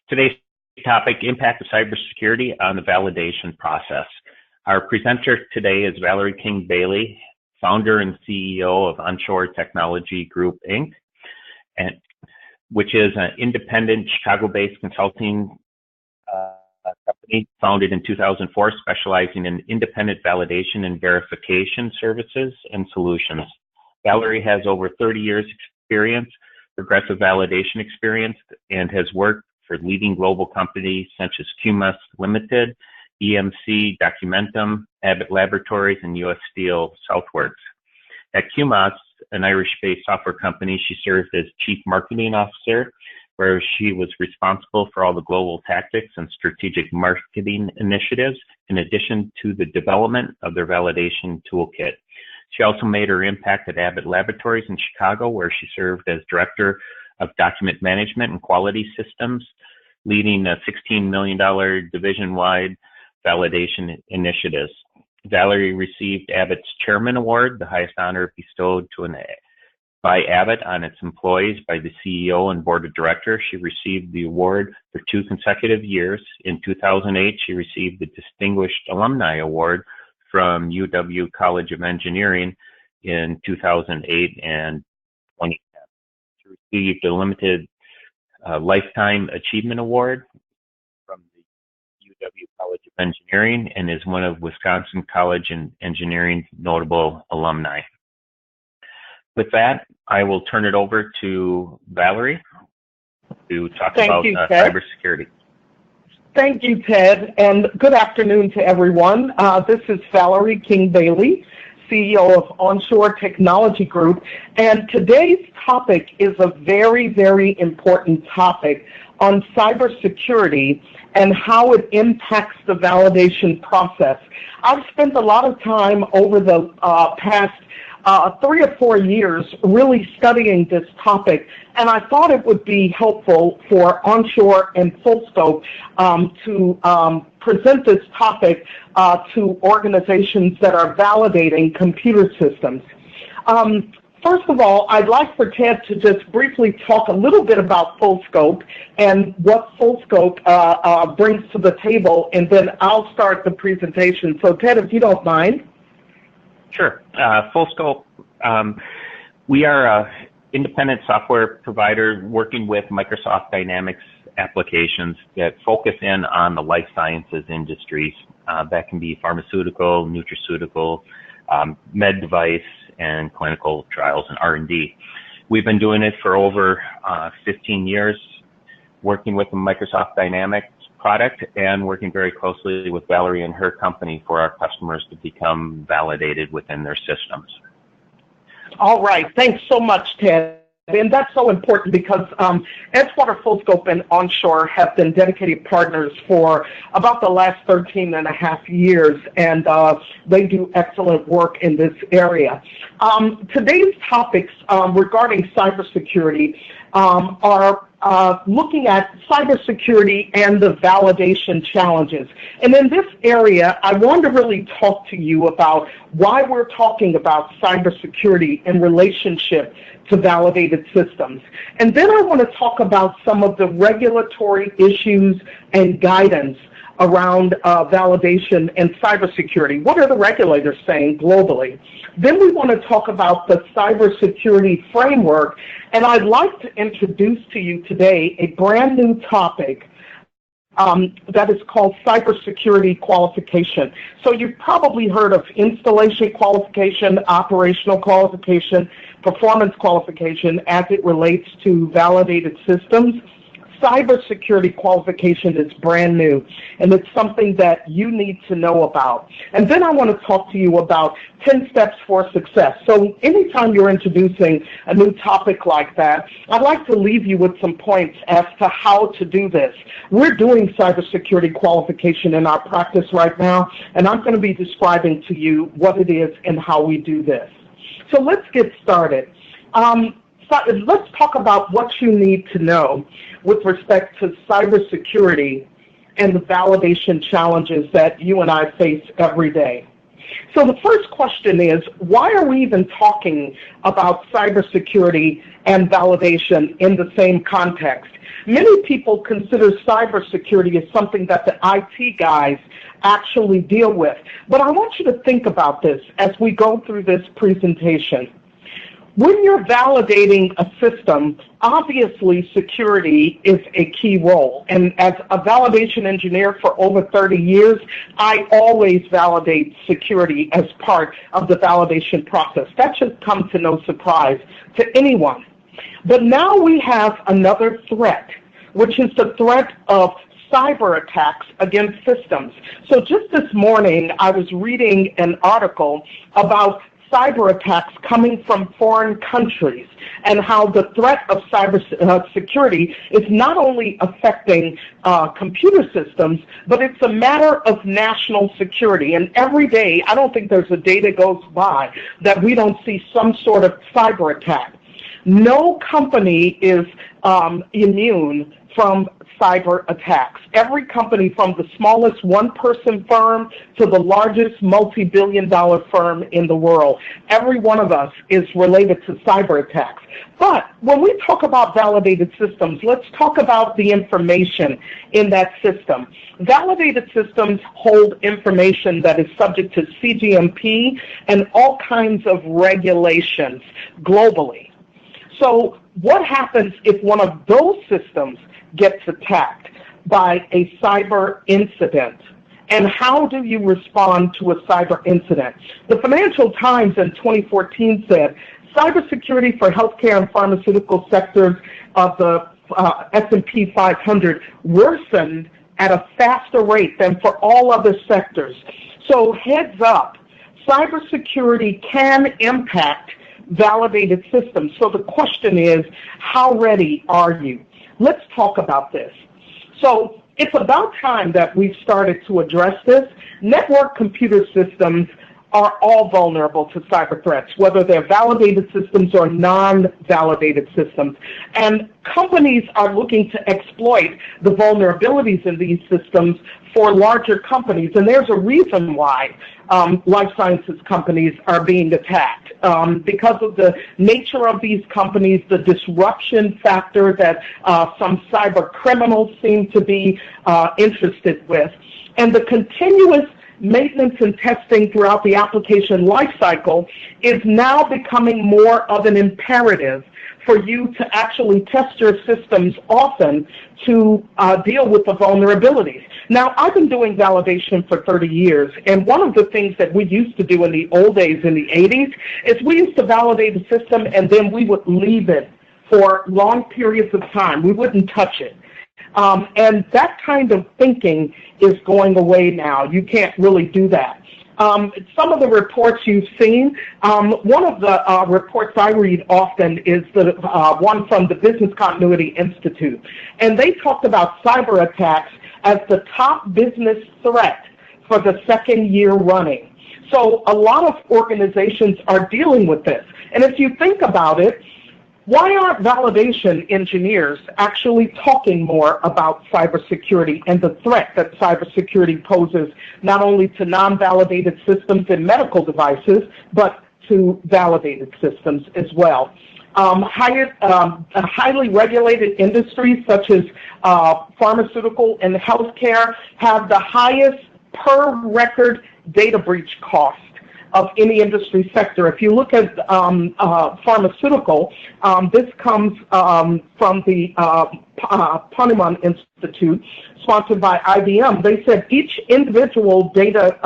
Today's topic, impact of cybersecurity on the validation process. Our presenter today is Valarie King-Bailey, founder and CEO of Onshore Technology Group, Inc., which is an independent Chicago-based consulting company founded in 2004, specializing in independent validation and verification services and solutions. Valarie has over 30 years experience, progressive validation experience, and has worked for leading global companies such as QMS Limited, EMC, Documentum, Abbott Laboratories, and US Steel Southworks. At QMS, an Irish-based software company, she served as Chief Marketing Officer, where she was responsible for all the global tactics and strategic marketing initiatives, in addition to the development of their validation toolkit. She also made her impact at Abbott Laboratories in Chicago, where she served as Director of Document Management and Quality Systems, leading a $16 million division-wide validation initiatives. Valarie received Abbott's Chairman Award, the highest honor bestowed by Abbott on its employees by the CEO and Board of Directors. She received the award for 2 consecutive years. In 2008, she received the Distinguished Alumni Award from UW College of Engineering in 2008 and 2010. She received a limited Lifetime Achievement Award from the UW College of Engineering and is one of Wisconsin College and Engineering's notable alumni. With that, I will turn it over to Valarie to talk about cybersecurity. Thank you, Ted, and good afternoon to everyone. This is Valarie King-Bailey, CEO of Onshore Technology Group, and today's topic is a very, very important topic on cybersecurity and how it impacts the validation process. I've spent a lot of time over the past 3 or 4 years really studying this topic, and I thought it would be helpful for Onshore and Full Scope to present this topic to organizations that are validating computer systems. First of all, I'd like for Ted to just briefly talk a little bit about Full Scope and what Full Scope brings to the table, and then I'll start the presentation. So Ted, if you don't mind. Sure. Full Scope, we are an independent software provider working with Microsoft Dynamics applications that focus in on the life sciences industries. That can be pharmaceutical, nutraceutical, med device, and clinical trials and R&D. We've been doing it for over 15 years, working with the Microsoft Dynamics product and working very closely with Valarie and her company for our customers to become validated within their systems. All right. Thanks so much, Ted. And that's so important because Edgewater, Full Scope, and Onshore have been dedicated partners for about the last 13 and a half years, and they do excellent work in this area. Today's topics regarding cybersecurity are looking at cybersecurity and the validation challenges. And in this area, I want to really talk to you about why we're talking about cybersecurity in relationship to validated systems. And then I want to talk about some of the regulatory issues and guidance around validation and cybersecurity. What are the regulators saying globally? Then we want to talk about the Cybersecurity Framework, and I'd like to introduce to you today a brand new topic that is called Cybersecurity Qualification. So you've probably heard of installation qualification, operational qualification, performance qualification as it relates to validated systems. Cybersecurity qualification is brand new, and it's something that you need to know about. And then I want to talk to you about 10 steps for success. So anytime you're introducing a new topic like that, I'd like to leave you with some points as to how to do this. We're doing cybersecurity qualification in our practice right now, and I'm going to be describing to you what it is and how we do this. So let's get started. Let's talk about what you need to know with respect to cybersecurity and the validation challenges that you and I face every day. So the first question is, why are we even talking about cybersecurity and validation in the same context? Many people consider cybersecurity as something that the IT guys actually deal with. But I want you to think about this as we go through this presentation. When you're validating a system, obviously security is a key role. And as a validation engineer for over 30 years, I always validate security as part of the validation process. That should come to no surprise to anyone. But now we have another threat, which is the threat of cyber attacks against systems. So just this morning, I was reading an article about cyber attacks coming from foreign countries and how the threat of cyber security is not only affecting computer systems, but it's a matter of national security. And every day, I don't think there's a day that goes by that we don't see some sort of cyber attack. No company is immune from cyber attacks. Every company, from the smallest one-person firm to the largest multi-billion-dollar firm in the world, every one of us is related to cyber attacks. But when we talk about validated systems, let's talk about the information in that system. Validated systems hold information that is subject to CGMP and all kinds of regulations globally. So what happens if one of those systems gets attacked by a cyber incident? And how do you respond to a cyber incident? The Financial Times in 2014 said, cybersecurity for healthcare and pharmaceutical sectors of the S&P 500 worsened at a faster rate than for all other sectors. So heads up, cybersecurity can impact validated systems. So the question is, how ready are you? Let's talk about this. So it's about time that we've started to address this. Network computer systems are all vulnerable to cyber threats, whether they're validated systems or non-validated systems. And companies are looking to exploit the vulnerabilities in these systems for larger companies. And there's a reason why life sciences companies are being attacked. Because of the nature of these companies, the disruption factor that some cyber criminals seem to be interested with, and the continuous maintenance and testing throughout the application lifecycle is now becoming more of an imperative for you to actually test your systems often to deal with the vulnerabilities. Now, I've been doing validation for 30 years, and one of the things that we used to do in the old days, in the 80s, is we used to validate the system and then we would leave it for long periods of time. We wouldn't touch it. And that kind of thinking is going away now. You can't really do that. Some of the reports you've seen, one of the reports I read often is the one from the Business Continuity Institute. And they talked about cyber attacks as the top business threat for the second year running. So a lot of organizations are dealing with this. And if you think about it, why aren't validation engineers actually talking more about cybersecurity and the threat that cybersecurity poses not only to non-validated systems and medical devices, but to validated systems as well? Highly regulated industries such as pharmaceutical and healthcare have the highest per record data breach cost of any industry sector. If you look at pharmaceutical, this comes from the Ponemon Institute, sponsored by IBM. They said each individual data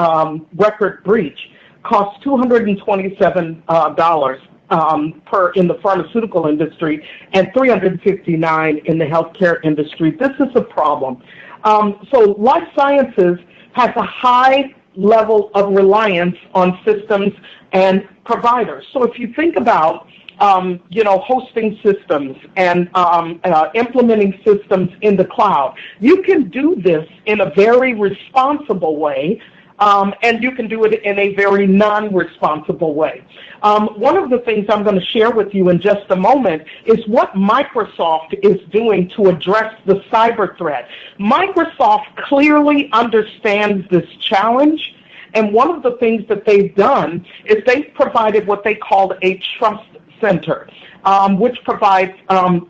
record breach costs $227 in the pharmaceutical industry and $359 in the healthcare industry. This is a problem. So life sciences has a high level of reliance on systems and providers. So if you think about hosting systems and implementing systems in the cloud, you can do this in a very responsible way, and you can do it in a very non-responsible way. One of the things I'm going to share with you in just a moment is what Microsoft is doing to address the cyber threat. Microsoft clearly understands this challenge, And one of the things that they've done is they've provided what they call a trust center, which provides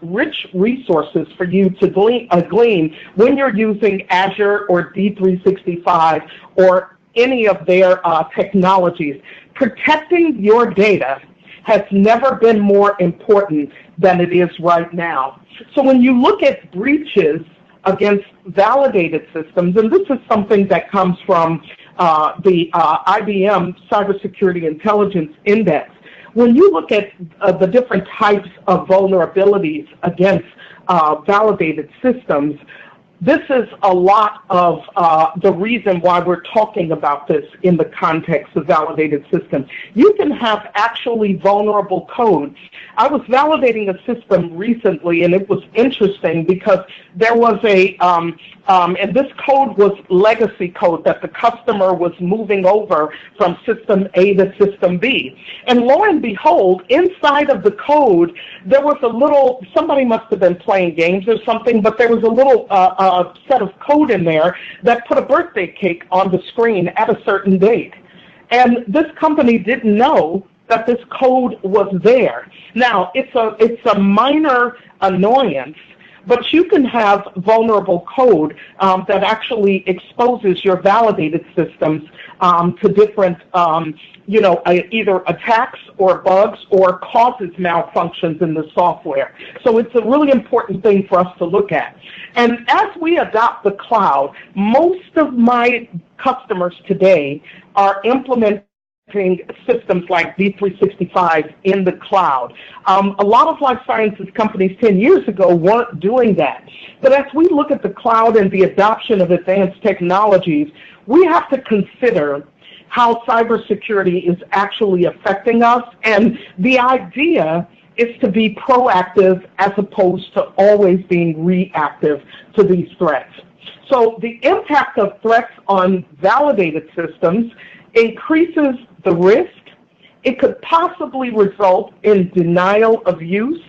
rich resources for you to glean when you're using Azure or D365 or any of their technologies. Protecting your data has never been more important than it is right now. So when you look at breaches against validated systems, and this is something that comes from the IBM Cybersecurity Intelligence Index, when you look at the different types of vulnerabilities against validated systems, this is a lot of the reason why we're talking about this in the context of validated systems. You can have actually vulnerable code. I was validating a system recently, and it was interesting because there was and this code was legacy code that the customer was moving over from system A to system B. And lo and behold, inside of the code, there was a little, somebody must have been playing games or something, but there was a little set of code in there that put a birthday cake on the screen at a certain date. And this company didn't know that this code was there. Now, it's a minor annoyance, but you can have vulnerable code that actually exposes your validated systems to different, either attacks or bugs or causes malfunctions in the software. So it's a really important thing for us to look at. And as we adopt the cloud, most of my customers today are implementing systems like D365 in the cloud. A lot of life sciences companies 10 years ago weren't doing that. But as we look at the cloud and the adoption of advanced technologies, we have to consider how cybersecurity is actually affecting us. And the idea is to be proactive as opposed to always being reactive to these threats. So the impact of threats on validated systems increases the risk. It could possibly result in denial of use,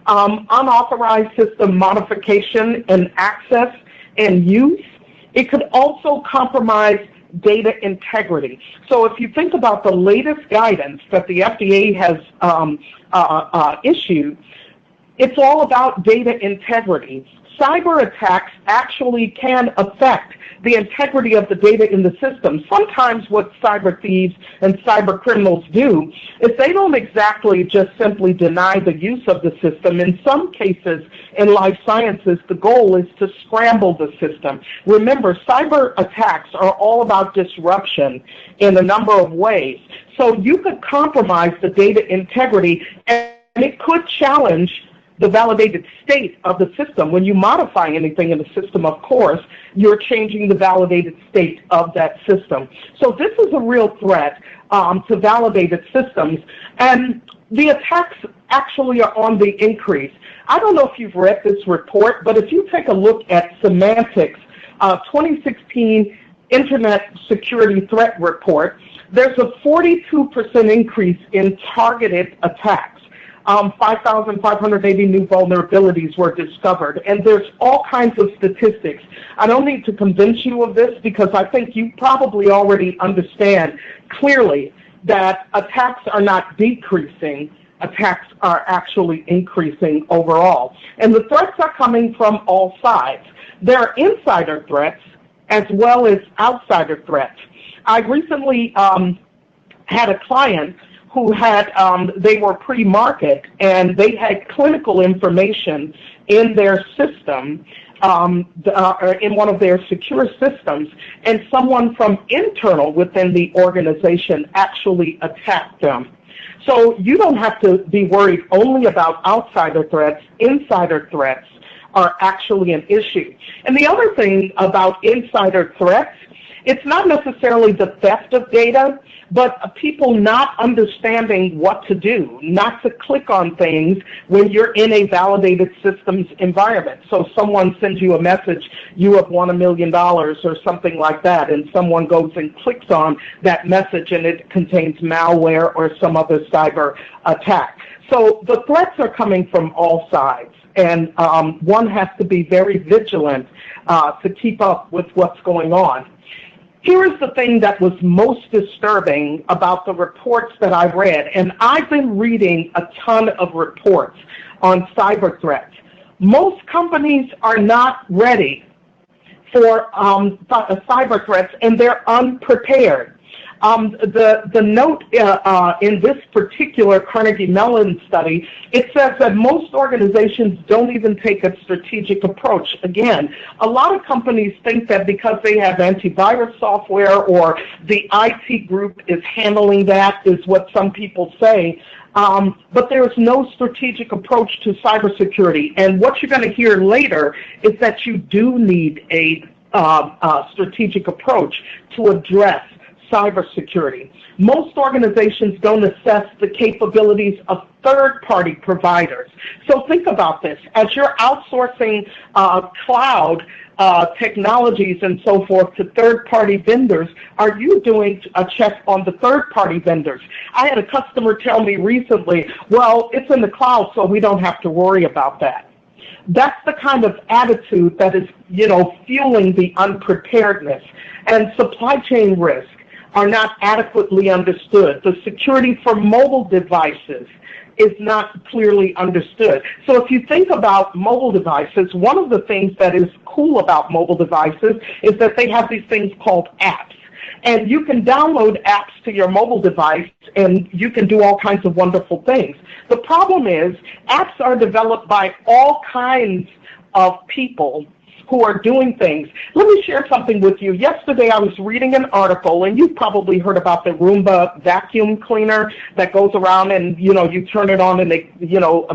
unauthorized system modification and access and use. It could also compromise data integrity. So if you think about the latest guidance that the FDA has issued, it's all about data integrity. Cyber attacks actually can affect the integrity of the data in the system. Sometimes what cyber thieves and cyber criminals do is they don't exactly just simply deny the use of the system. In some cases in life sciences, the goal is to scramble the system. Remember, cyber attacks are all about disruption in a number of ways. So you could compromise the data integrity, and it could challenge the validated state of the system. When you modify anything in the system, of course, you're changing the validated state of that system. So this is a real threat to validated systems, and the attacks actually are on the increase. I don't know if you've read this report, but if you take a look at Semantics' 2016 Internet Security Threat Report, there's a 42% increase in targeted attacks. 5,580 new vulnerabilities were discovered, and there's all kinds of statistics. I don't need to convince you of this because I think you probably already understand clearly that attacks are not decreasing, attacks are actually increasing overall. And the threats are coming from all sides. There are insider threats as well as outsider threats. I recently had a client who had, they were pre-market, and they had clinical information in their system, in one of their secure systems, and someone from internal within the organization actually attacked them. So you don't have to be worried only about outsider threats. Insider threats are actually an issue. And the other thing about insider threats, it's not necessarily the theft of data, but people not understanding what to do, not to click on things when you're in a validated systems environment. So someone sends you a message, you have won $1 million or something like that, and someone goes and clicks on that message and it contains malware or some other cyber attack. So the threats are coming from all sides, and one has to be very vigilant to keep up with what's going on. Here is the thing that was most disturbing about the reports that I read, and I've been reading a ton of reports on cyber threats. Most companies are not ready for cyber threats, and they're unprepared. The note in this particular Carnegie Mellon study, it says that most organizations don't even take a strategic approach. Again, a lot of companies think that because they have antivirus software or the IT group is handling that, is what some people say. But there's no strategic approach to cybersecurity. And what you're going to hear later is that you do need a strategic approach to address cybersecurity. Most organizations don't assess the capabilities of third-party providers. So think about this. As you're outsourcing cloud technologies and so forth to third-party vendors, are you doing a check on the third-party vendors? I had a customer tell me recently, well, it's in the cloud, so we don't have to worry about that. That's the kind of attitude that is, fueling the unpreparedness. And supply chain risk are not adequately understood. The security for mobile devices is not clearly understood. So if you think about mobile devices, one of the things that is cool about mobile devices is that they have these things called apps. And you can download apps to your mobile device and you can do all kinds of wonderful things. The problem is apps are developed by all kinds of people who are doing things. Let me share something with you. Yesterday I was reading an article, and you've probably heard about the Roomba vacuum cleaner that goes around and, you turn it on and it,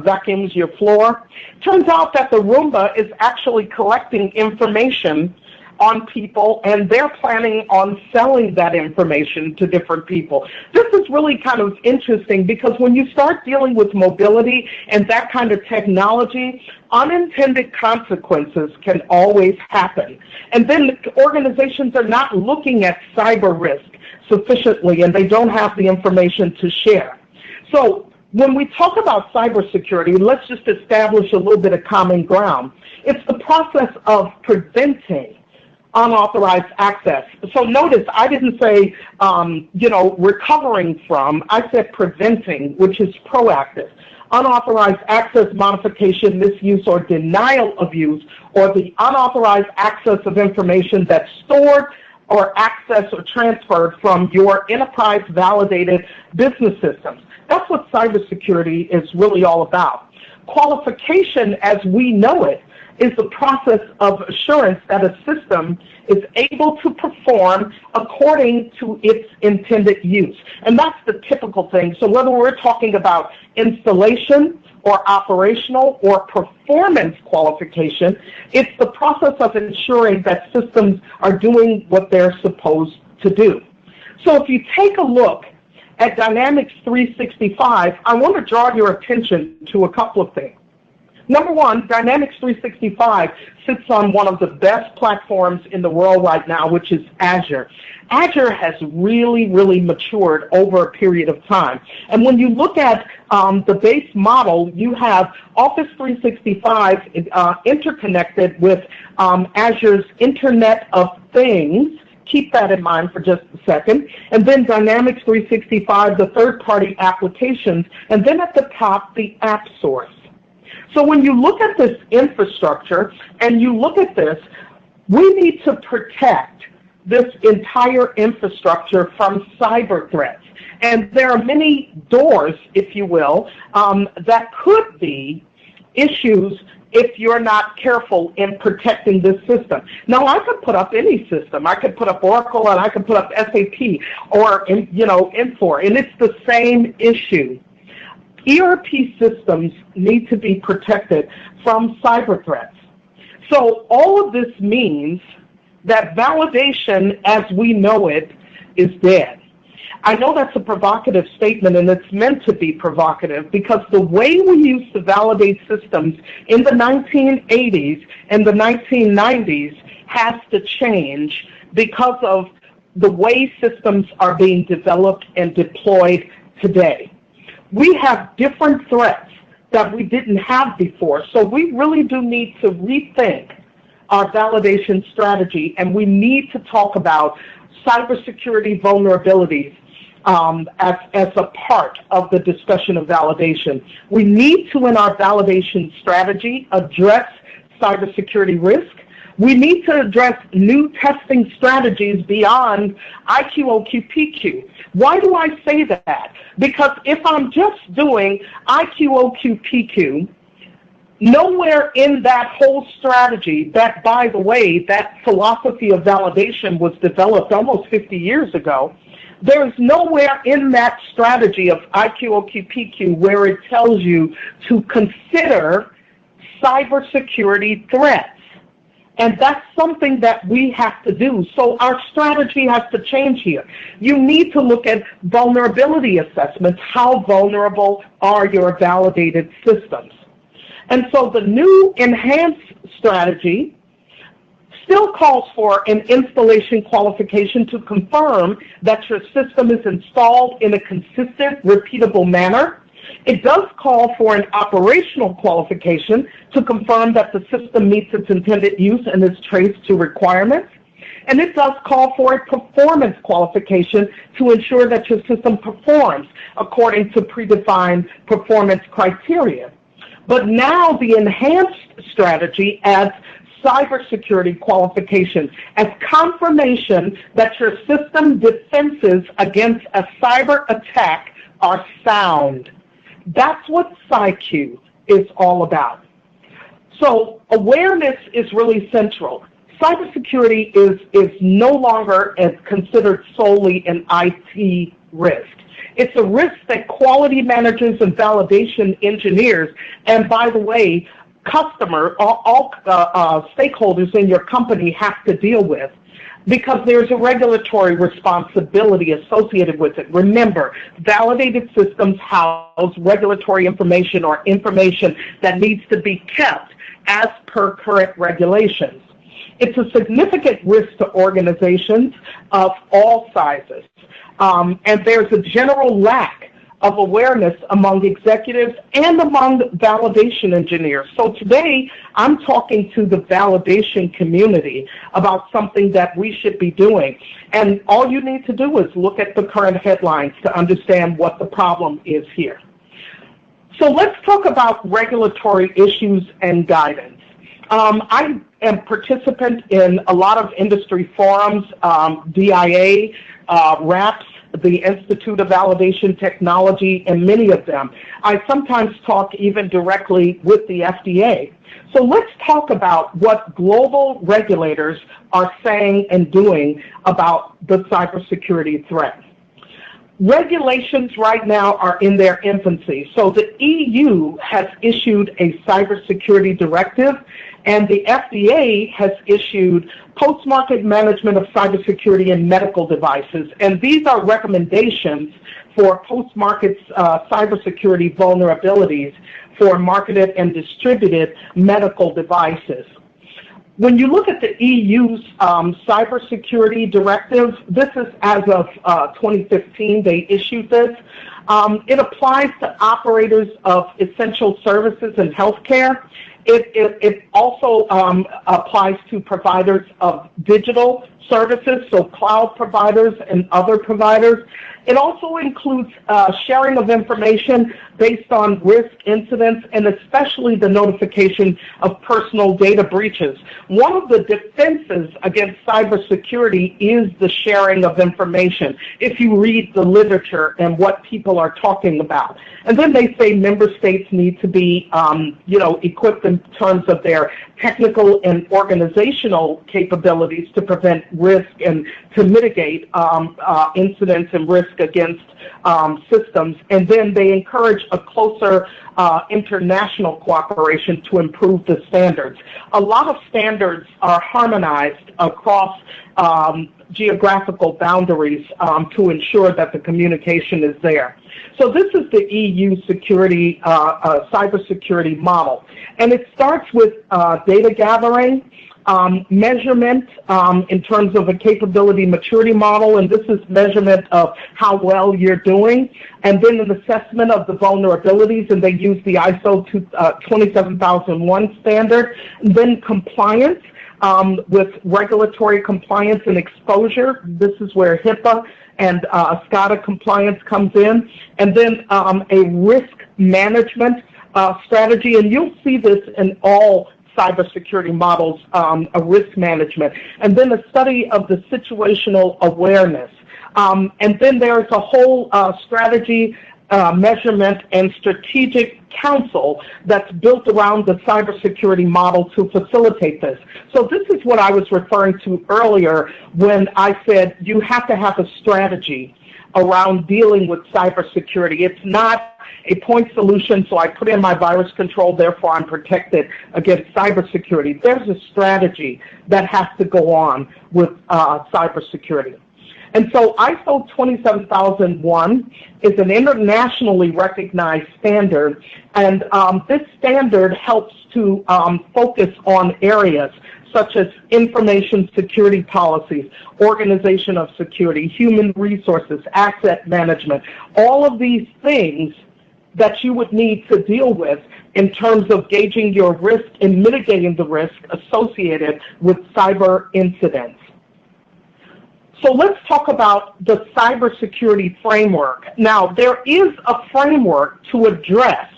vacuums your floor. Turns out that the Roomba is actually collecting information on people, and they're planning on selling that information to different people. This is really kind of interesting because when you start dealing with mobility and that kind of technology, unintended consequences can always happen. And then organizations are not looking at cyber risk sufficiently, and they don't have the information to share. So when we talk about cybersecurity, let's just establish a little bit of common ground. It's the process of preventing unauthorized access. So notice I didn't say, recovering from. I said preventing, which is proactive. Unauthorized access, modification, misuse, or denial of use, or the unauthorized access of information that's stored or accessed or transferred from your enterprise validated business systems. That's what cybersecurity is really all about. Qualification, as we know it, is the process of assurance that a system is able to perform according to its intended use. And that's the typical thing. So whether we're talking about installation or operational or performance qualification, it's the process of ensuring that systems are doing what they're supposed to do. So if you take a look at Dynamics 365, I want to draw your attention to a couple of things. Number one, Dynamics 365 sits on one of the best platforms in the world right now, which is Azure. Azure has really, really matured over a period of time. And when you look at the base model, you have Office 365 interconnected with Azure's Internet of Things. Keep that in mind for just a second. And then Dynamics 365, the third-party applications, and then at the top, the app source. So when you look at this infrastructure and you look at this, we need to protect this entire infrastructure from cyber threats. And there are many doors, if you will, that could be issues if you're not careful in protecting this system. Now, I could put up any system. I could put up Oracle and I could put up SAP or, Infor, and it's the same issue. ERP systems need to be protected from cyber threats. So all of this means that validation as we know it is dead. I know that's a provocative statement, and it's meant to be provocative because the way we used to validate systems in the 1980s and the 1990s has to change because of the way systems are being developed and deployed today. We have different threats that we didn't have before, so we really do need to rethink our validation strategy, and we need to talk about cybersecurity vulnerabilities as a part of the discussion of validation. We need to, in our validation strategy, address cybersecurity risk. We need to address new testing strategies beyond IQ, OQ, PQ. Why do I say that? Because if I'm just doing IQ, OQ, PQ, nowhere in that whole strategy, that, by the way, that philosophy of validation was developed almost 50 years ago, there is nowhere in that strategy of IQ, OQ, PQ where it tells you to consider cybersecurity threats. And that's something that we have to do. So our strategy has to change here. You need to look at vulnerability assessments. How vulnerable are your validated systems? And so the new enhanced strategy still calls for an installation qualification to confirm that your system is installed in a consistent, repeatable manner. It does call for an operational qualification to confirm that the system meets its intended use and is traced to requirements. And it does call for a performance qualification to ensure that your system performs according to predefined performance criteria. But now the enhanced strategy adds cybersecurity qualification as confirmation that your system defenses against a cyber attack are sound. That's what PsyQ is all about. So awareness is really central. Cybersecurity is no longer considered solely an IT risk. It's a risk that quality managers and validation engineers, and by the way, all stakeholders in your company have to deal with, because there's a regulatory responsibility associated with it. Remember, validated systems house regulatory information or information that needs to be kept as per current regulations. It's a significant risk to organizations of all sizes, and there's a general lack of awareness among executives and among validation engineers. So today, I'm talking to the validation community about something that we should be doing. And all you need to do is look at the current headlines to understand what the problem is here. So let's talk about regulatory issues and guidance. I am participant in a lot of industry forums, DIA, RAPS, the Institute of Validation Technology, and many of them. I sometimes talk even directly with the FDA. So let's talk about what global regulators are saying and doing about the cybersecurity threat. Regulations right now are in their infancy. So the EU has issued a cybersecurity directive, and the FDA has issued post-market management of cybersecurity and medical devices. And these are recommendations for post-market cybersecurity vulnerabilities for marketed and distributed medical devices. When you look at the EU's cybersecurity directive, this is as of 2015, they issued this. It applies to operators of essential services and healthcare. It also applies to providers of digital services, so cloud providers and other providers. It also includes sharing of information based on risk incidents and especially the notification of personal data breaches. One of the defenses against cybersecurity is the sharing of information, if you read the literature and what people are talking about. And then they say member states need to be equipped in terms of their technical and organizational capabilities to prevent risk and to mitigate incidents and risk against systems. And then they encourage a closer international cooperation to improve the standards. A lot of standards are harmonized across geographical boundaries to ensure that the communication is there. So this is the EU security, cybersecurity model. And it starts with data gathering, measurement in terms of a capability maturity model, and this is measurement of how well you're doing, and then an assessment of the vulnerabilities, and they use the ISO 27001 standard, and then compliance. with regulatory compliance and exposure. This is where HIPAA and SCADA compliance comes in. And then a risk management strategy, and you'll see this in all cybersecurity models, a risk management. And then a study of the situational awareness. And then there's a whole strategy, measurement, and strategic council that's built around the cybersecurity model to facilitate this. So this is what I was referring to earlier when I said you have to have a strategy around dealing with cybersecurity. It's not a point solution, so I put in my virus control, therefore I'm protected against cybersecurity. There's a strategy that has to go on with cybersecurity. And so ISO 27001 is an internationally recognized standard, and this standard helps to focus on areas such as information security policies, organization of security, human resources, asset management, all of these things that you would need to deal with in terms of gauging your risk and mitigating the risk associated with cyber incidents. So let's talk about the cybersecurity framework. Now, there is a framework to address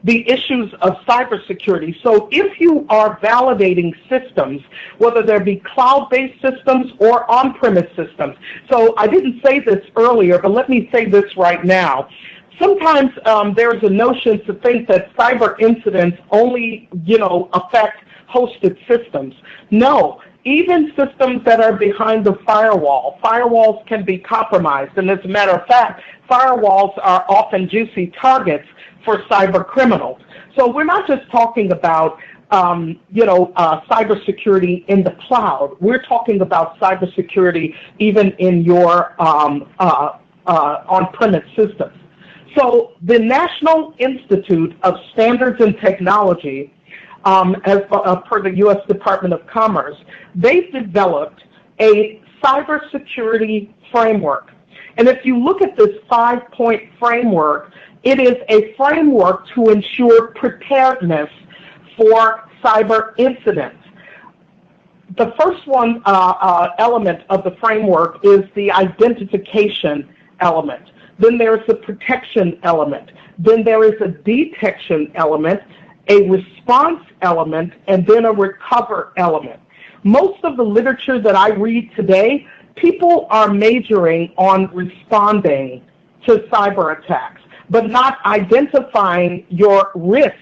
the issues of cybersecurity. So if you are validating systems, whether there be cloud-based systems or on-premise systems, so I didn't say this earlier, but let me say this right now. Sometimes there's a notion to think that cyber incidents only, affect hosted systems. No. Even systems that are behind the firewalls can be compromised. And as a matter of fact, firewalls are often juicy targets for cyber criminals. So we're not just talking about, cybersecurity in the cloud. We're talking about cybersecurity even in your on-premise systems. So the National Institute of Standards and Technology, as per the U.S. Department of Commerce, they've developed a cybersecurity framework. And if you look at this 5-point framework, it is a framework to ensure preparedness for cyber incidents. The first one element of the framework is the identification element. Then there is a protection element. Then there is a detection element, a response element, and then a recover element. Most of the literature that I read today, people are majoring on responding to cyber attacks, but not identifying your risk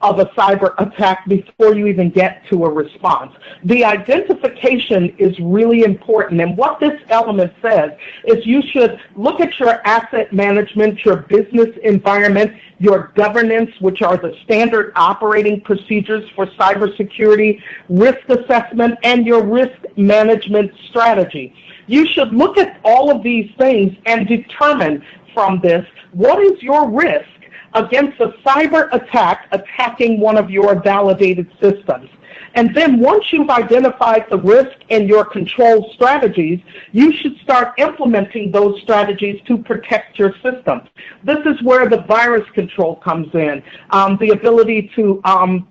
of a cyber attack before you even get to a response. The identification is really important, and what this element says is you should look at your asset management, your business environment, your governance, which are the standard operating procedures for cybersecurity, risk assessment, and your risk management strategy. You should look at all of these things and determine from this what is your risk against a cyber attack attacking one of your validated systems. And then once you've identified the risk and your control strategies, you should start implementing those strategies to protect your system. This is where the virus control comes in, the ability to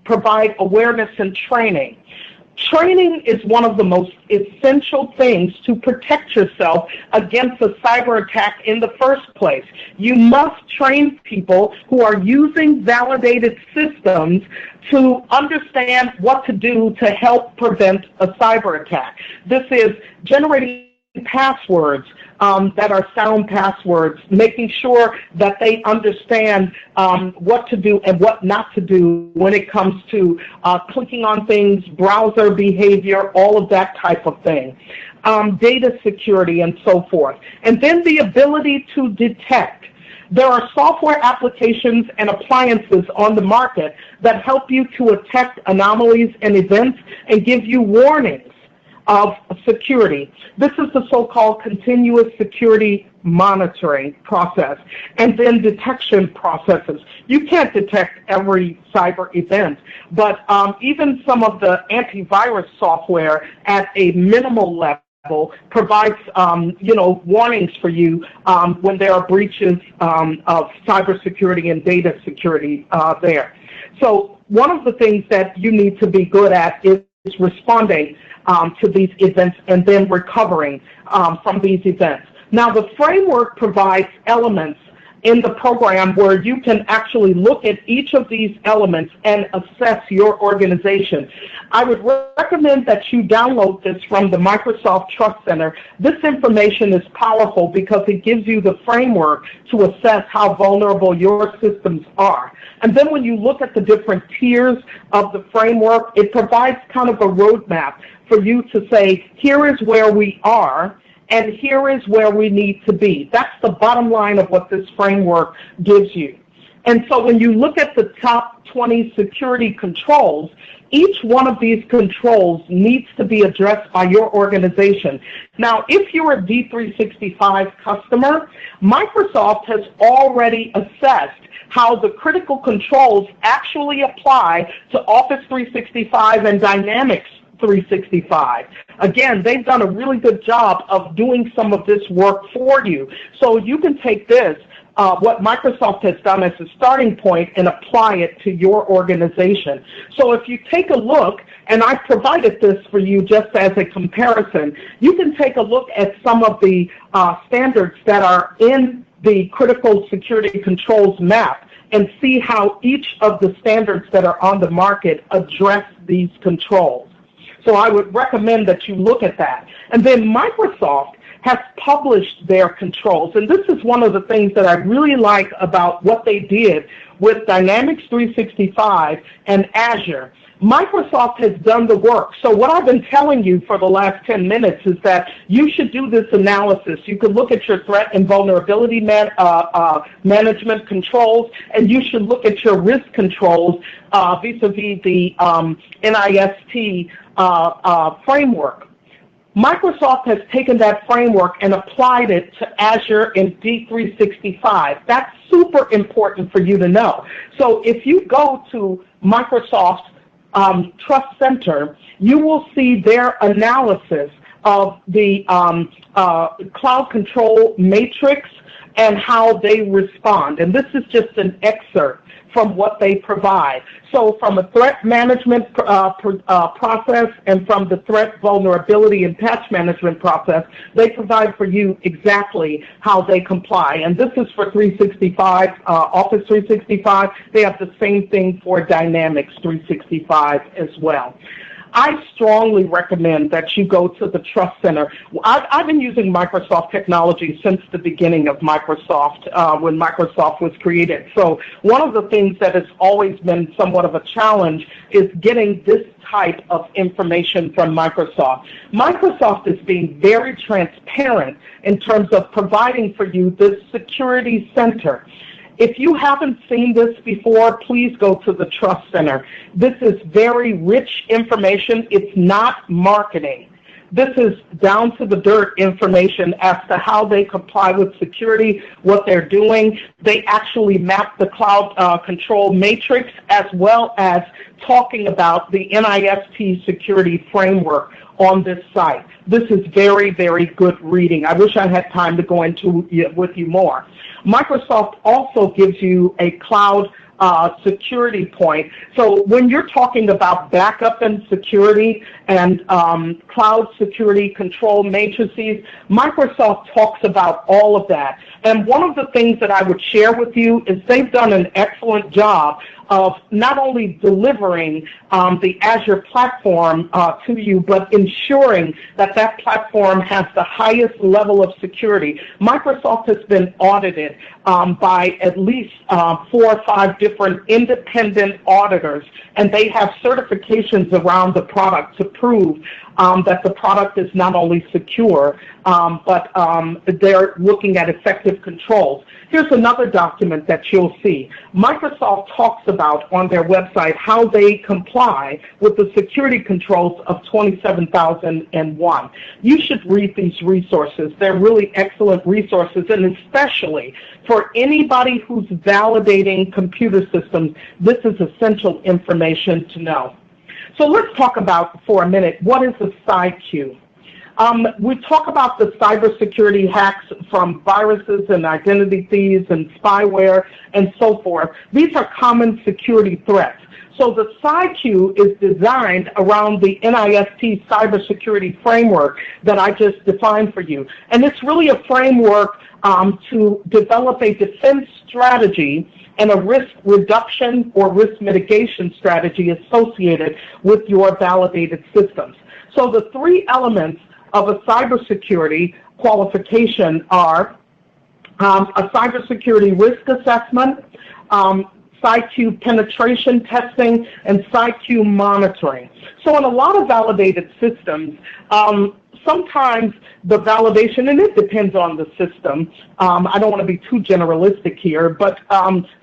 provide awareness and training. Training is one of the most essential things to protect yourself against a cyber attack in the first place. You must train people who are using validated systems to understand what to do to help prevent a cyber attack. This is generating passwords that are sound passwords, making sure that they understand what to do and what not to do when it comes to clicking on things, browser behavior, all of that type of thing, data security and so forth. And then the ability to detect. There are software applications and appliances on the market that help you to detect anomalies and events and give you warnings of security. This is the so-called continuous security monitoring process, and then detection processes. You can't detect every cyber event, but even some of the antivirus software at a minimal level provides warnings for you when there are breaches of cybersecurity and data security there. So one of the things that you need to be good at is responding to these events and then recovering from these events. Now, the framework provides elements in the program where you can actually look at each of these elements and assess your organization. I would recommend that you download this from the Microsoft Trust Center. This information is powerful because it gives you the framework to assess how vulnerable your systems are. And then when you look at the different tiers of the framework, it provides kind of a roadmap for you to say, here is where we are, and here is where we need to be. That's the bottom line of what this framework gives you. And so when you look at the top 20 security controls, each one of these controls needs to be addressed by your organization. Now, if you're a D365 customer, Microsoft has already assessed how the critical controls actually apply to Office 365 and Dynamics 365. Again, they've done a really good job of doing some of this work for you. So you can take this, what Microsoft has done as a starting point, and apply it to your organization. So if you take a look, and I've provided this for you just as a comparison, you can take a look at some of the standards that are in the critical security controls map and see how each of the standards that are on the market address these controls. So I would recommend that you look at that. And then Microsoft has published their controls. And this is one of the things that I really like about what they did with Dynamics 365 and Azure. Microsoft has done the work. So what I've been telling you for the last 10 minutes is that you should do this analysis. You could look at your threat and vulnerability management controls, and you should look at your risk controls vis-a-vis the NIST framework. Microsoft has taken that framework and applied it to Azure and D365. That's super important for you to know. So if you go to Microsoft's Trust Center, you will see their analysis of the cloud control matrix and how they respond. And this is just an excerpt from what they provide. So from a threat management process and from the threat vulnerability and patch management process, they provide for you exactly how they comply. And this is for 365, Office 365. They have the same thing for Dynamics 365 as well. I strongly recommend that you go to the Trust Center. I've been using Microsoft technology since the beginning of Microsoft, when Microsoft was created. So one of the things that has always been somewhat of a challenge is getting this type of information from Microsoft. Microsoft is being very transparent in terms of providing for you this security center. If you haven't seen this before, please go to the Trust Center. This is very rich information. It's not marketing. This is down to the dirt information as to how they comply with security, what they're doing. They actually map the cloud control matrix as well as talking about the NIST security framework on this site. This is very, very good reading. I wish I had time to go into it with you more. Microsoft also gives you a cloud security point. So when you're talking about backup and security and cloud security control matrices, Microsoft talks about all of that. And one of the things that I would share with you is they've done an excellent job of not only delivering the Azure platform to you, but ensuring that that platform has the highest level of security. Microsoft has been audited by at least 4 or 5 different independent auditors, and they have certifications around the product to prove that the product is not only secure, but they're looking at effective controls. Here's another document that you'll see. Microsoft talks about on their website how they comply with the security controls of 27001. You should read these resources. They're really excellent resources, and especially for anybody who's validating computer systems, this is essential information to know. So let's talk about, for a minute, what is a side queue? We talk about the cybersecurity hacks from viruses and identity thieves and spyware and so forth. These are common security threats. So the CyQ is designed around the NIST Cybersecurity Framework that I just defined for you. And it's really a framework to develop a defense strategy and a risk reduction or risk mitigation strategy associated with your validated systems. So the three elements of a cybersecurity qualification are a cybersecurity risk assessment, CyQ penetration testing, and CyQ monitoring. So in a lot of validated systems, sometimes the validation, and it depends on the system, I don't want to be too generalistic here, but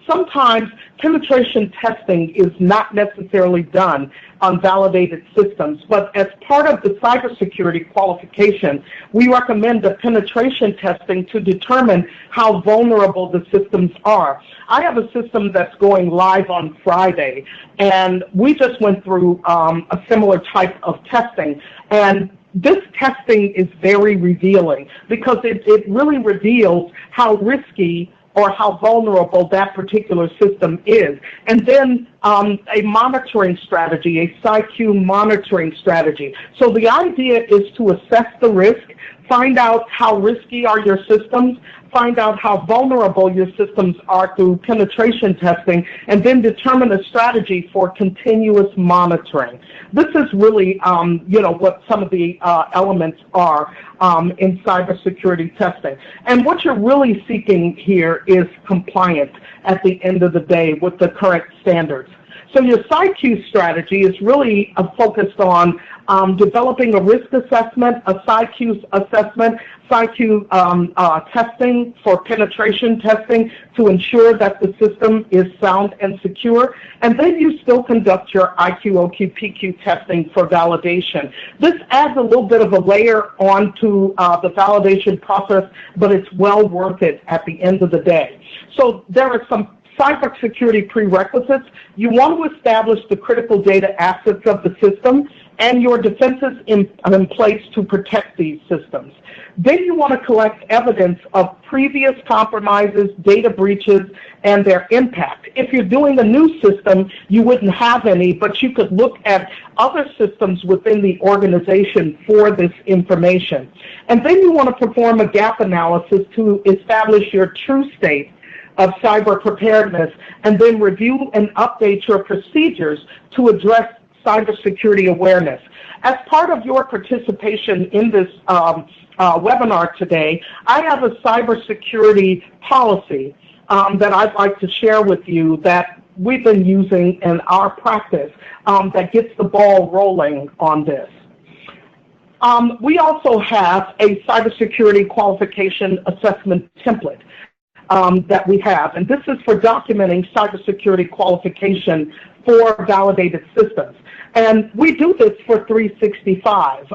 sometimes penetration testing is not necessarily done on validated systems. But as part of the cybersecurity qualification, we recommend the penetration testing to determine how vulnerable the systems are. I have a system that's going live on Friday, and we just went through a similar type of testing. And this testing is very revealing because it really reveals how risky or how vulnerable that particular system is. And then a monitoring strategy, a CyQ monitoring strategy. So the idea is to assess the risk, find out how risky are your systems, find out how vulnerable your systems are through penetration testing, and then determine a strategy for continuous monitoring. This is really, what some of the elements are in cybersecurity testing. And what you're really seeking here is compliance at the end of the day with the current standards. So your CyQ strategy is really focused on developing a risk assessment, a CyQ assessment, CyQ testing for penetration testing to ensure that the system is sound and secure. And then you still conduct your IQ, OQ, PQ testing for validation. This adds a little bit of a layer onto the validation process, but it's well worth it at the end of the day. So there are some cybersecurity prerequisites. You want to establish the critical data assets of the system and your defenses in place to protect these systems. Then you want to collect evidence of previous compromises, data breaches, and their impact. If you're doing a new system, you wouldn't have any, but you could look at other systems within the organization for this information. And then you want to perform a gap analysis to establish your true state of cyber preparedness, and then review and update your procedures to address cybersecurity awareness. As part of your participation in this webinar today, I have a cybersecurity policy that I'd like to share with you that we've been using in our practice that gets the ball rolling on this. We also have a cybersecurity qualification assessment template that we have, and this is for documenting cybersecurity qualification for validated systems. And we do this for 365.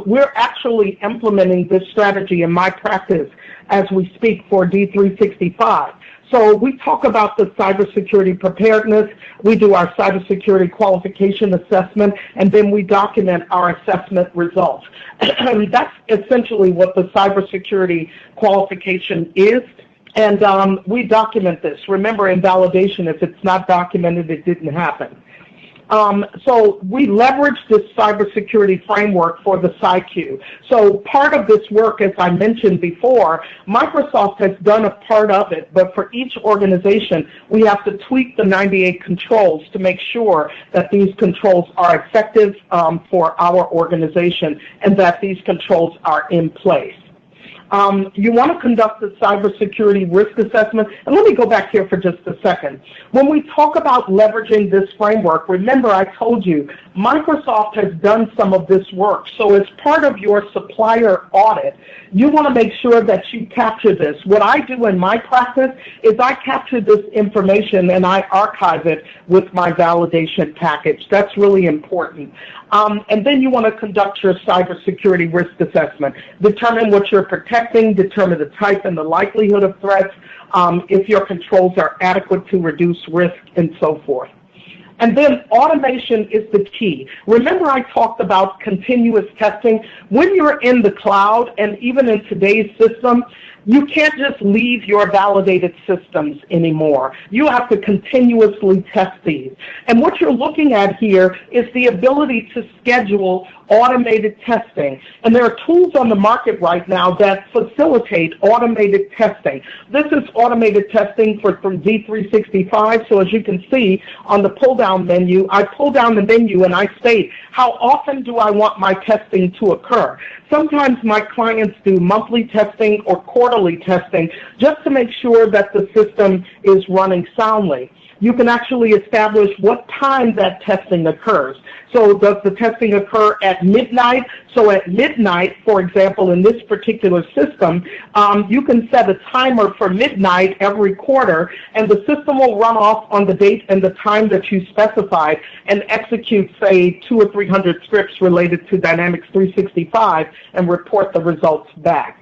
We're actually implementing this strategy in my practice as we speak for D365. So we talk about the cybersecurity preparedness, we do our cybersecurity qualification assessment, and then we document our assessment results. And that's essentially what the cybersecurity qualification is. And we document this. Remember, in validation, if it's not documented, it didn't happen. So we leverage this cybersecurity framework for the CyQ. So part of this work, as I mentioned before, Microsoft has done a part of it, but for each organization, we have to tweak the 98 controls to make sure that these controls are effective for our organization and that these controls are in place. You want to conduct a cybersecurity risk assessment. And let me go back here for just a second. When we talk about leveraging this framework, remember I told you Microsoft has done some of this work. So as part of your supplier audit, you want to make sure that you capture this. What I do in my practice is I capture this information and I archive it with my validation package. That's really important. And then you want to conduct your cybersecurity risk assessment. Determine what you're protecting, determine the type and the likelihood of threats, if your controls are adequate to reduce risk, and so forth. And then automation is the key. Remember I talked about continuous testing? When you're in the cloud and even in today's system, you can't just leave your validated systems anymore. You have to continuously test these. And what you're looking at here is the ability to schedule automated testing. And there are tools on the market right now that facilitate automated testing. This is automated testing for D365. So as you can see on the pull-down menu, I pull down the menu and I state, how often do I want my testing to occur? Sometimes my clients do monthly testing or quarterly testing just to make sure that the system is running soundly. You can actually establish what time that testing occurs. So does the testing occur at midnight? So at midnight, for example, in this particular system, you can set a timer for midnight every quarter, and the system will run off on the date and the time that you specified and execute, say, 200 or 300 scripts related to Dynamics 365 and report the results back.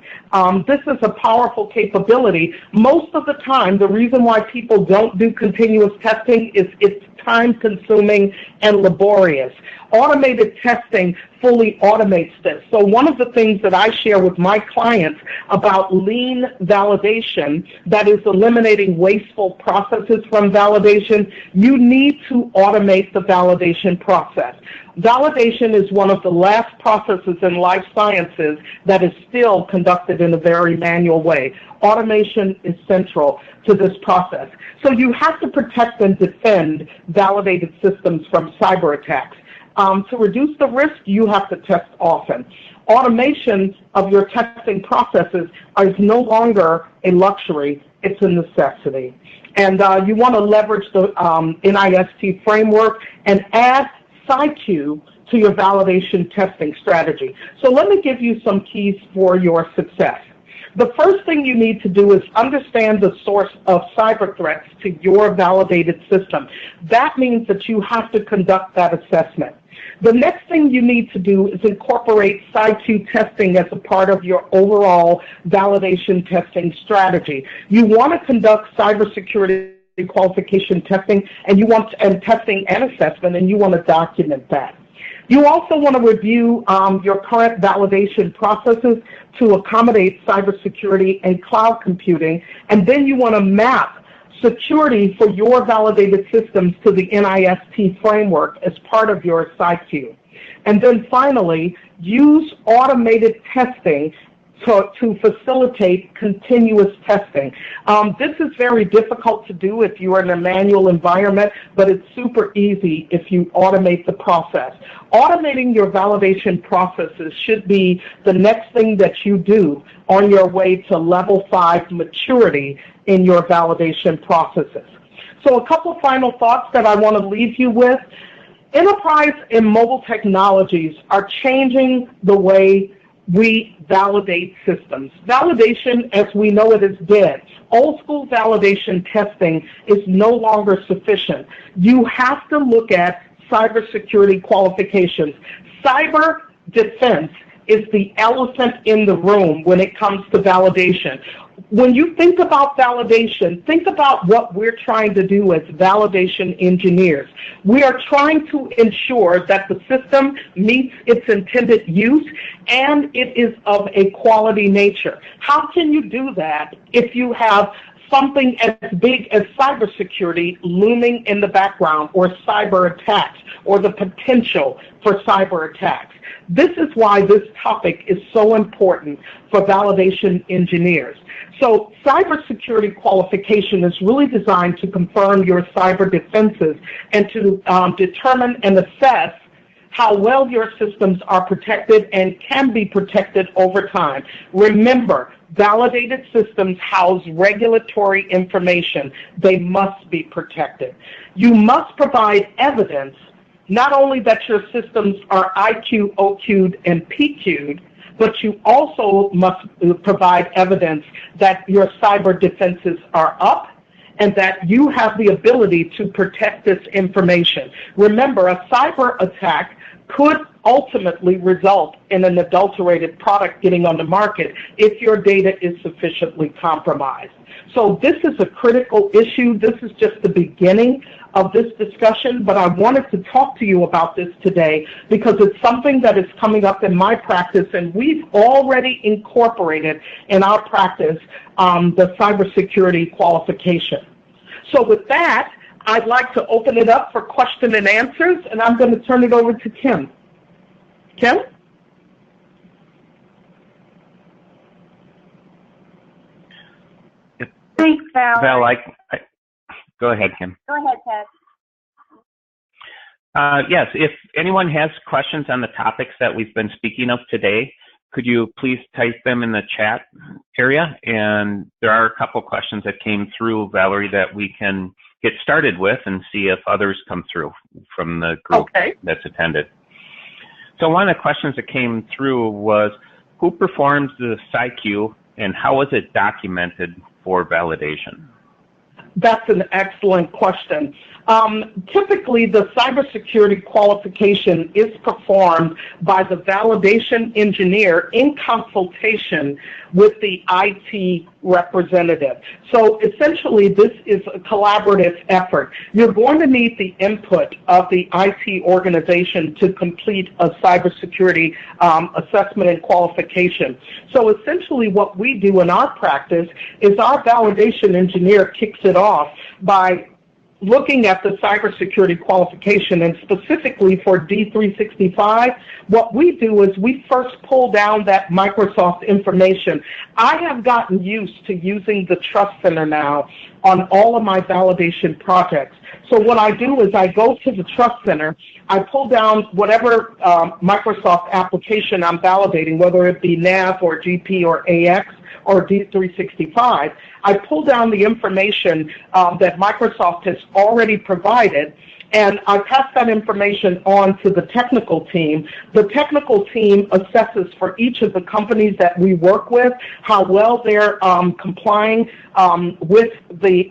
This is a powerful capability. Most of the time, the reason why people don't do continuous testing is it's time-consuming and laborious. Automated testing fully automates this. So one of the things that I share with my clients about lean validation, that is eliminating wasteful processes from validation, you need to automate the validation process. Validation is one of the last processes in life sciences that is still conducted in a very manual way. Automation is central to this process. So you have to protect and defend validated systems from cyber attacks. To reduce the risk, you have to test often. Automation of your testing processes is no longer a luxury, it's a necessity. And you want to leverage the NIST framework and add CyQ to your validation testing strategy. So let me give you some keys for your success. The first thing you need to do is understand the source of cyber threats to your validated system. That means that you have to conduct that assessment. The next thing you need to do is incorporate CyQ testing as a part of your overall validation testing strategy. You want to conduct cybersecurity qualification testing, and testing and assessment, and you want to document that. You also want to review your current validation processes to accommodate cybersecurity and cloud computing, and then you want to map security for your validated systems to the NIST framework as part of your CyQ. And then finally, use automated testing to facilitate continuous testing. This is very difficult to do if you are in a manual environment, but it's super easy if you automate the process. Automating your validation processes should be the next thing that you do on your way to level 5 maturity in your validation processes. So a couple final thoughts that I want to leave you with. Enterprise and mobile technologies are changing the way we validate systems. Validation, as we know it, is dead. Old school validation testing is no longer sufficient. You have to look at cybersecurity qualifications. Cyber defense is the elephant in the room when it comes to validation. When you think about validation, think about what we're trying to do as validation engineers. We are trying to ensure that the system meets its intended use and it is of a quality nature. How can you do that if you have something as big as cybersecurity looming in the background, or cyber attacks, or the potential for cyber attacks? This is why this topic is so important for validation engineers. So cybersecurity qualification is really designed to confirm your cyber defenses and to determine and assess how well your systems are protected and can be protected over time. Remember, validated systems house regulatory information. They must be protected. You must provide evidence not only that your systems are IQ, OQ'd, and PQ'd, but you also must provide evidence that your cyber defenses are up and that you have the ability to protect this information. Remember, a cyber attack could ultimately result in an adulterated product getting on the market if your data is sufficiently compromised. So this is a critical issue. This is just the beginning of this discussion, but I wanted to talk to you about this today because it's something that is coming up in my practice, and we've already incorporated in our practice the cybersecurity qualification. So with that, I'd like to open it up for question and answers, and I'm going to turn it over to Kim. Kim? Thanks, Val. Val, go ahead, Kim. Go ahead, Ted. Yes, if anyone has questions on the topics that we've been speaking of today, could you please type them in the chat area? And there are a couple questions that came through, Valarie, that we can get started with and see if others come through from the group that's attended. So one of the questions that came through was, who performs the CyQ and how is it documented for validation? That's an excellent question. Typically, the cybersecurity qualification is performed by the validation engineer in consultation with the IT representative. So essentially, this is a collaborative effort. You're going to need the input of the IT organization to complete a cybersecurity assessment and qualification. So essentially, what we do in our practice is our validation engineer kicks it off by looking at the cybersecurity qualification, and specifically for D365, what we do is we first pull down that Microsoft information. I have gotten used to using the Trust Center now on all of my validation projects. So what I do is I go to the Trust Center, I pull down whatever Microsoft application I'm validating, whether it be NAV or GP or AX, or D365, I pull down the information that Microsoft has already provided, and I pass that information on to the technical team. The technical team assesses for each of the companies that we work with how well they're complying with the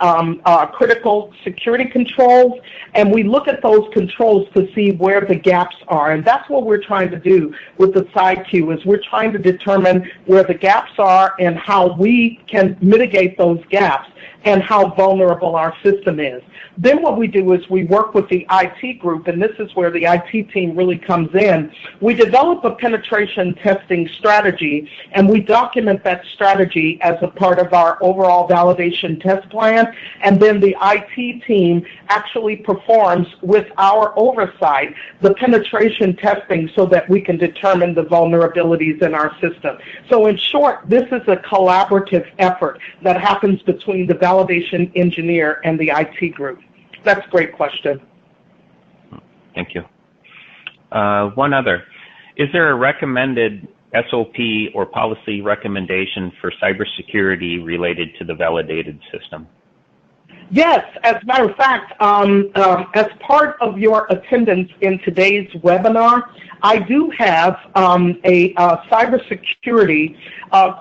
critical security controls, and we look at those controls to see where the gaps are. And that's what we're trying to do with the CyQ, is we're trying to determine where the gaps are and how we can mitigate those gaps and how vulnerable our system is. Then what we do is we work with the IT group, and this is where the IT team really comes in. We develop a penetration testing strategy, and we document that strategy as a part of our overall validation test plan, and then the IT team actually performs, with our oversight, the penetration testing so that we can determine the vulnerabilities in our system. So in short, this is a collaborative effort that happens between the validation engineer and the IT group. That's a great question. Thank you. One other. Is there a recommended SOP or policy recommendation for cybersecurity related to the validated system? Yes, as a matter of fact, as part of your attendance in today's webinar, I do have a cybersecurity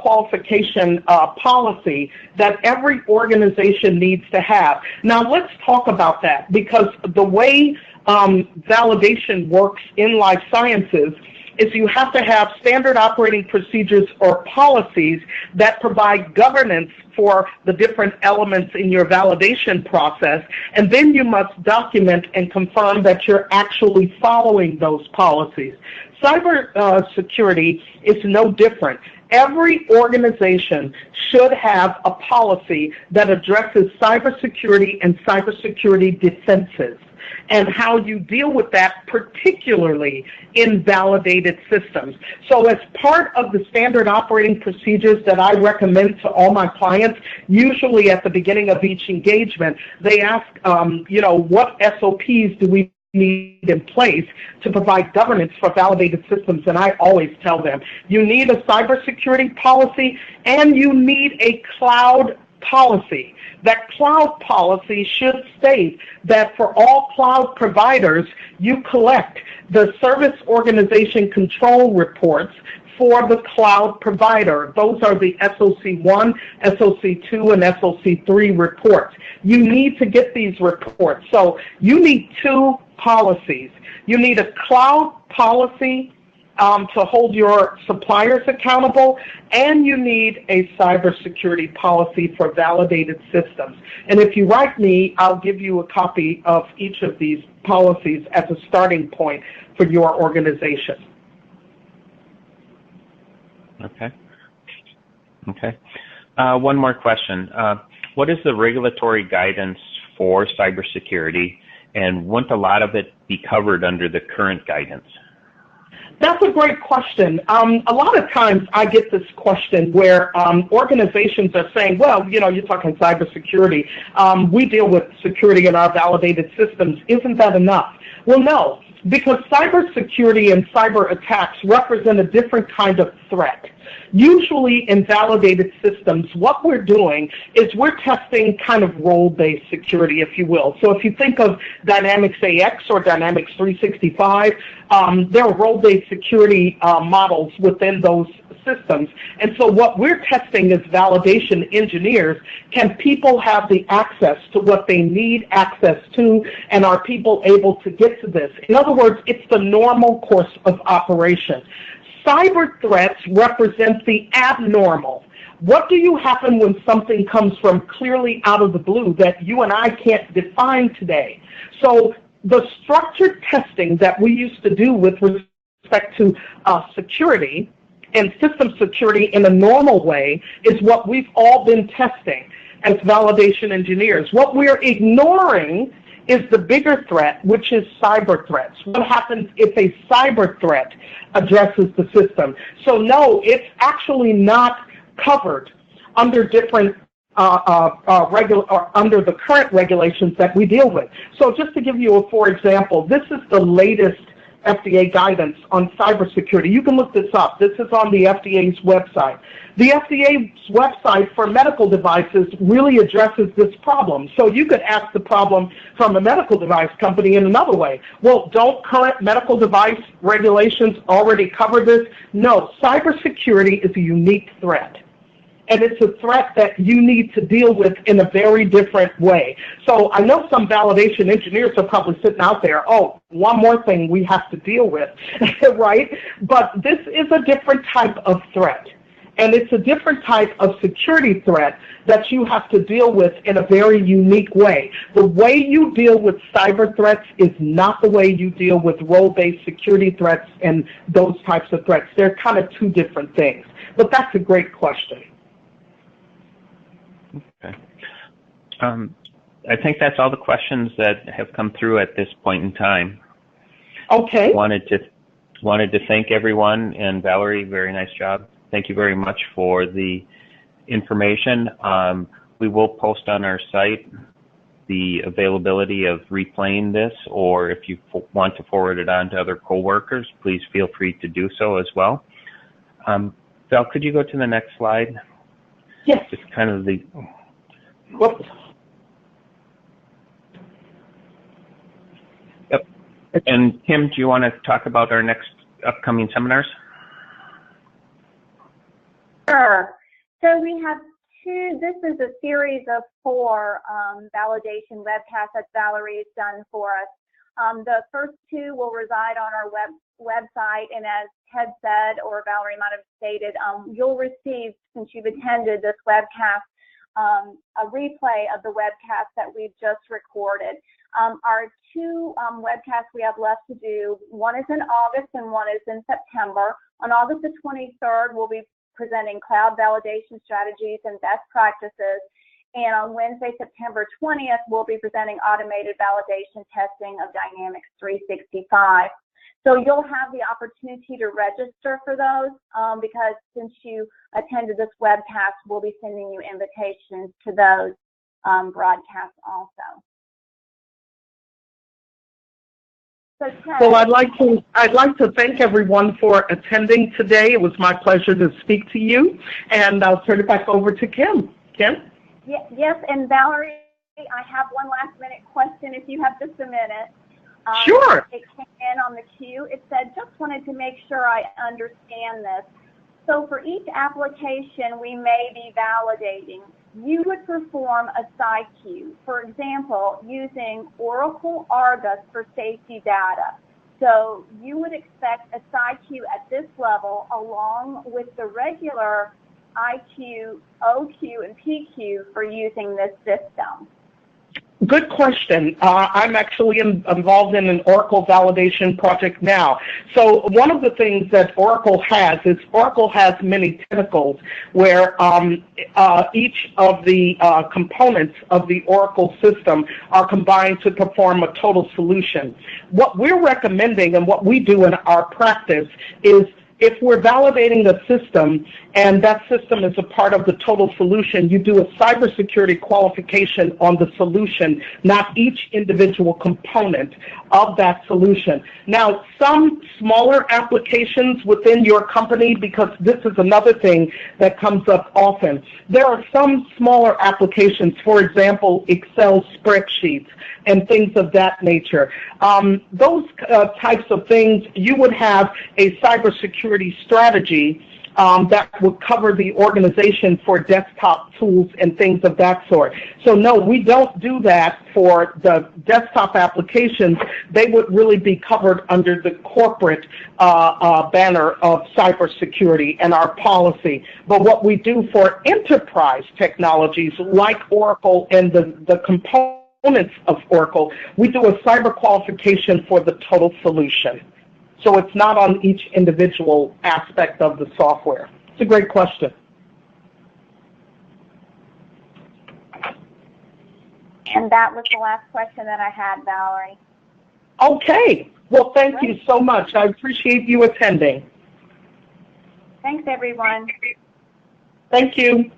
qualification policy that every organization needs to have. Now let's talk about that, because the way validation works in life sciences is you have to have standard operating procedures or policies that provide governance for the different elements in your validation process, and then you must document and confirm that you're actually following those policies. Cybersecurity is no different. Every organization should have a policy that addresses cybersecurity and cybersecurity defenses, and how you deal with that, particularly in validated systems. So as part of the standard operating procedures that I recommend to all my clients, usually at the beginning of each engagement, they ask, what SOPs do we need in place to provide governance for validated systems? And I always tell them, you need a cybersecurity policy and you need a cloud policy. That cloud policy should state that for all cloud providers, you collect the service organization control reports for the cloud provider. Those are the SOC1, SOC2, and SOC3 reports. You need to get these reports. So you need two policies. You need a cloud policy to hold your suppliers accountable, and you need a cybersecurity policy for validated systems. And if you write me, I'll give you a copy of each of these policies as a starting point for your organization. Okay. Okay. One more question. What is the regulatory guidance for cybersecurity, and wouldn't a lot of it be covered under the current guidance? That's a great question. A lot of times I get this question where organizations are saying, well, you know, you're talking cybersecurity. We deal with security in our validated systems. Isn't that enough? Well, no, because cybersecurity and cyber attacks represent a different kind of threat. Usually in validated systems, what we're doing is we're testing kind of role-based security, if you will. So if you think of Dynamics AX or Dynamics 365, there are role-based security models within those systems. And so what we're testing as validation engineers, can people have the access to what they need access to, and are people able to get to this? In other words, it's the normal course of operation. Cyber threats represent the abnormal. What do you happen when something comes from clearly out of the blue that you and I can't define today? So the structured testing that we used to do with respect to security and system security in a normal way is what we've all been testing as validation engineers. What we're ignoring is the bigger threat, which is cyber threats. What happens if a cyber threat addresses the system? So no, it's actually not covered under different under the current regulations that we deal with. So just to give you a for example, this is the latest FDA guidance on cybersecurity. You can look this up. This is on the FDA's website. The FDA's website for medical devices really addresses this problem. So you could ask the problem from a medical device company in another way. Well, don't current medical device regulations already cover this? No, cybersecurity is a unique threat. And it's a threat that you need to deal with in a very different way. So I know some validation engineers are probably sitting out there, oh, one more thing we have to deal with, right? But this is a different type of threat. And it's a different type of security threat that you have to deal with in a very unique way. The way you deal with cyber threats is not the way you deal with role-based security threats and those types of threats. They're kind of two different things. But that's a great question. Okay. I think that's all the questions that have come through at this point in time. Okay. Wanted to thank everyone, and Valarie, very nice job. Thank you very much for the information. We will post on our site the availability of replaying this, or if you want to forward it on to other coworkers, please feel free to do so as well. Val, could you go to the next slide? Yes. Just kind of the... Whoops. Yep. And Kim, do you want to talk about our next upcoming seminars? Sure. So we have this is a series of 4 validation webcasts that Valarie has done for us. The first 2 will reside on our website, and as Ted said, or Valarie might have stated, you'll receive, since you've attended this webcast, a replay of the webcast that we've just recorded. Our 2 webcasts we have left to do, one is in August and one is in September. On August the 23rd, we'll be presenting cloud validation strategies and best practices. And on Wednesday, September 20th, we'll be presenting automated validation testing of Dynamics 365. So you'll have the opportunity to register for those because since you attended this webcast, we'll be sending you invitations to those broadcasts also. So Ted, well, I'd like to thank everyone for attending today. It was my pleasure to speak to you, and I'll turn it back over to Kim. Kim? Yes, and Valarie, I have one last minute question if you have just a minute. Sure. It came in on the queue. It said, just wanted to make sure I understand this. So for each application we may be validating, you would perform a PsyQ, for example, using Oracle Argus for safety data. So you would expect a PsyQ at this level along with the regular IQ, OQ, and PQ for using this system. Good question. I'm actually involved in an Oracle validation project now. So one of the things that Oracle has is Oracle has many tentacles where each of the components of the Oracle system are combined to perform a total solution. What we're recommending and what we do in our practice is if we're validating a system and that system is a part of the total solution, you do a cybersecurity qualification on the solution, not each individual component of that solution. Now, some smaller applications within your company, because this is another thing that comes up often, there are some smaller applications, for example, Excel spreadsheets and things of that nature. Those types of things, you would have a cybersecurity strategy that would cover the organization for desktop tools and things of that sort. So no, we don't do that for the desktop applications. They would really be covered under the corporate banner of cybersecurity and our policy. But what we do for enterprise technologies like Oracle and the components of Oracle, we do a cyber qualification for the total solution. So it's not on each individual aspect of the software. It's a great question. And that was the last question that I had, Valarie. Okay. Well, thank you so much. I appreciate you attending. Thanks, everyone. Thank you.